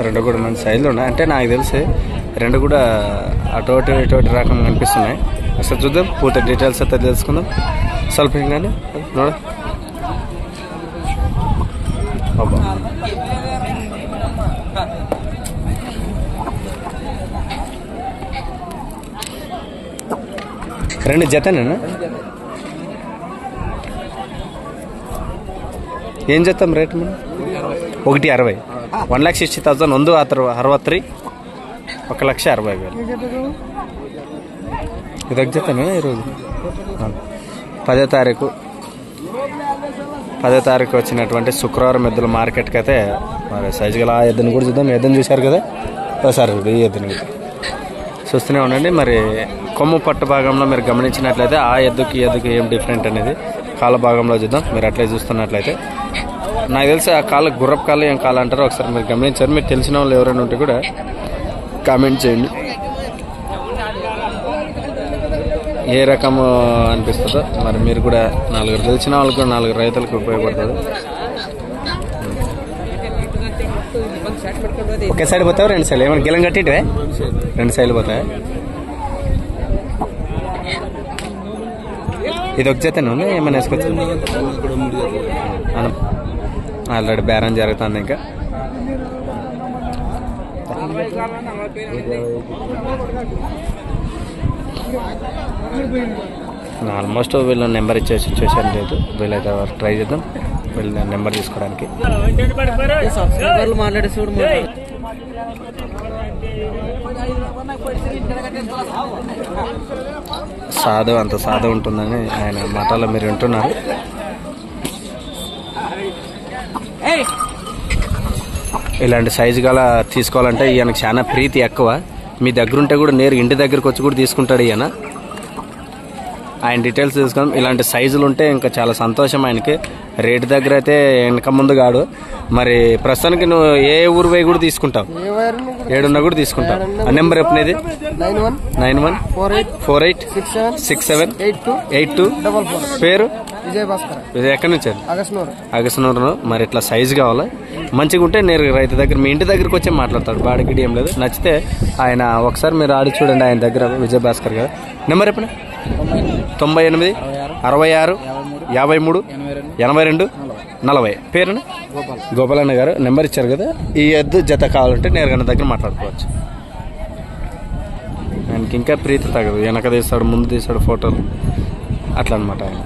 రెండు కూడా మంచి సైజులు ఉన్నాయి. అంటే నాకు తెలిసి రెండు కూడా అటోటి ఇటోటి రకంగా కనిపిస్తున్నాయి. ఒకసారి చూద్దాం, పూర్తి డీటెయిల్స్ అయితే తెలుసుకుందాం. ಸ್ವಲ್ಪ ಹಿಂಗಾನೆ ನೋಡ రెండు జతనేనా? ఏం చెప్తాం రేట్ మనం? 1,60,000 1,60,000 ಒಂದು 63 1,60,000 ఇది ఒక జతనే. ఈరోజు 10వ తారీఖు వచ్చినటువంటి శుక్రవారం ఎద్దుల మార్కెట్కి అయితే మరి సైజు గల ఆ ఎద్దుని కూడా చూద్దాం. ఎద్దుని చూశారు కదా ఒకసారి, ఈ ఎద్దుని చూస్తూనే ఉండండి. మరి కొమ్ము పట్టు భాగంలో మీరు గమనించినట్లయితే ఆ ఎద్దుకి ఏం డిఫరెంట్ అనేది కాళ్ళ భాగంలో చూద్దాం. మీరు అట్లే చూస్తున్నట్లయితే నాకు తెలిసి ఆ కాళ్ళ గుర్రపు కాళ్ళు ఏం కాళ్ళు అంటారో ఒకసారి మీరు గమనించారు. మీరు తెలిసిన వాళ్ళు ఎవరైనా ఉంటే కూడా కామెంట్ చేయండి, ఏ రకము అనిపిస్తుందో. మరి మీరు కూడా నలుగురు తెలిసిన వాళ్ళకు, నలుగురు రైతులకు ఉపయోగపడుతుంది. ఒకే సైడ్ పోతావు, రెండు సైడ్ ఏమైనా గిలం కట్టివే? రెండు సైడ్లు పోతాయి. ఇది ఒక జతనే ఉంది, ఏమైనా వేసుకొచ్చు? ఆల్రెడీ బేరం జరుగుతుంది. ఇంకా ఆల్మోస్ట్ వీళ్ళ నెంబర్ ఇచ్చే సిచ్యువేషన్ లేదు. వీళ్ళైతే ట్రై చేద్దాం వీళ్ళ నెంబర్ తీసుకోవడానికి. సాధు అంత సాధు ఉంటుందని ఆయన మాటల్లో మీరు వింటున్నారు. ఇలాంటి సైజు గల తీసుకోవాలంటే ఈయనకు చాలా ప్రీతి ఎక్కువ. మీ దగ్గర ఉంటే కూడా నేరుగా ఇంటి దగ్గరకు వచ్చి కూడా తీసుకుంటాడు ఈయన. ఆయన డీటెయిల్స్ తీసుకుందాం. ఇలాంటి సైజులు ఉంటే ఇంకా చాలా సంతోషం ఆయనకి. రేటు దగ్గర అయితే వెనక ముందు కాడు. మరి ప్రస్తుతానికి నువ్వు ఏ ఊరు పోయి కూడా తీసుకుంటావు? ఏడున్నా కూడా తీసుకుంటావు. ఆ నెంబర్ ఎప్పుడేది? 91486782. పేరు ఎక్కడి నుంచి? అగస్నూరు. మరి ఇట్లా సైజు కావాలా? మంచిగా ఉంటే నేరుగా రైతు దగ్గర, మీ ఇంటి దగ్గరకు వచ్చి మాట్లాడతాడు. బాడిగిడి ఏం లేదు. నచ్చితే ఆయన ఒకసారి మీరు ఆడి చూడండి ఆయన దగ్గర, విజయ్ భాస్కర్ గారు. నెంబర్ ఎప్పుడు? 98 66 53 82 40. పేరున గోపాలన్న గారు నెంబర్ ఇచ్చారు కదా. ఈ ఎద్దు జత కావాలంటే నేరుగా దగ్గర మాట్లాడుకోవచ్చు. ఆయనకి ఇంకా ప్రీతి తగదు. వెనక తీస్తాడు, ముందు తీస్తాడు ఫోటోలు, అట్లా అనమాట ఆయన.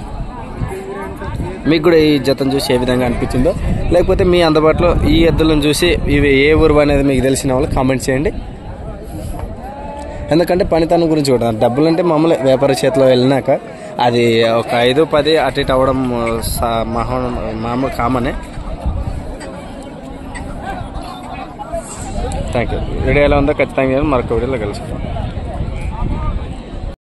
మీకు కూడా ఈ జతను చూసి ఏ విధంగా అనిపించిందో, లేకపోతే మీ అందుబాటులో ఈ ఎద్దులను చూసి ఇవి ఏ ఊరు అనేది మీకు తెలిసిన వాళ్ళు కామెంట్ చేయండి. ఎందుకంటే పనితనం గురించి కూడా, డబ్బులు అంటే మామూలు వ్యాపార చేతిలో వెళ్ళినాక అది ఒక 5-10 అటు ఇటు అవ్వడం మామూలు కామనే. Thank you. వీడియో ఎలా ఉందో ఖచ్చితంగా మరొక వీడియోలో కలుసుకుంటాం.